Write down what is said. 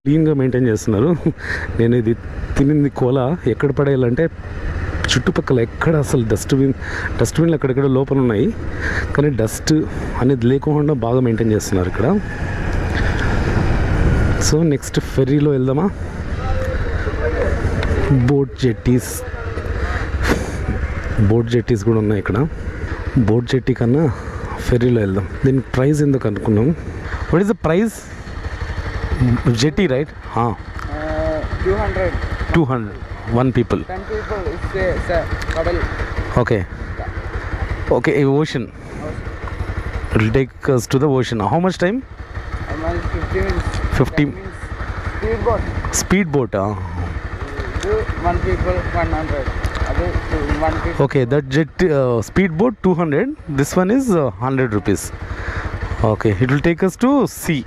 క్లీన్గా మెయింటైన్ చేస్తున్నారు. నేను ఇది తినింది కోల ఎక్కడ పడేయాలంటే చుట్టుపక్కల ఎక్కడ అసలు డస్ట్బిన్లు అక్కడెక్కడ లోపల ఉన్నాయి, కానీ డస్ట్ అనేది లేకుండా బాగా మెయింటైన్ చేస్తున్నారు ఇక్కడ. సో నెక్స్ట్ ఫెర్రీలో వెళ్దామా. బోట్ జెట్టీస్ కూడా ఉన్నాయి ఇక్కడ. బోట్ జెట్టీ కన్నా ఫెర్రీలో వెళ్దాం. దీని ప్రైస్ ఎందుకు అనుకున్నాం. What is the price? Jetty right? 200 1 people. 10 people is paddle. Okay, ocean. It will take us to the ocean. How much time? 50 minutes. 50. Speedboat. Do 1 people 100. Other 1 people. Okay, that jet speedboat 200. This one is 100 rupees. Okay, it will take us to sea.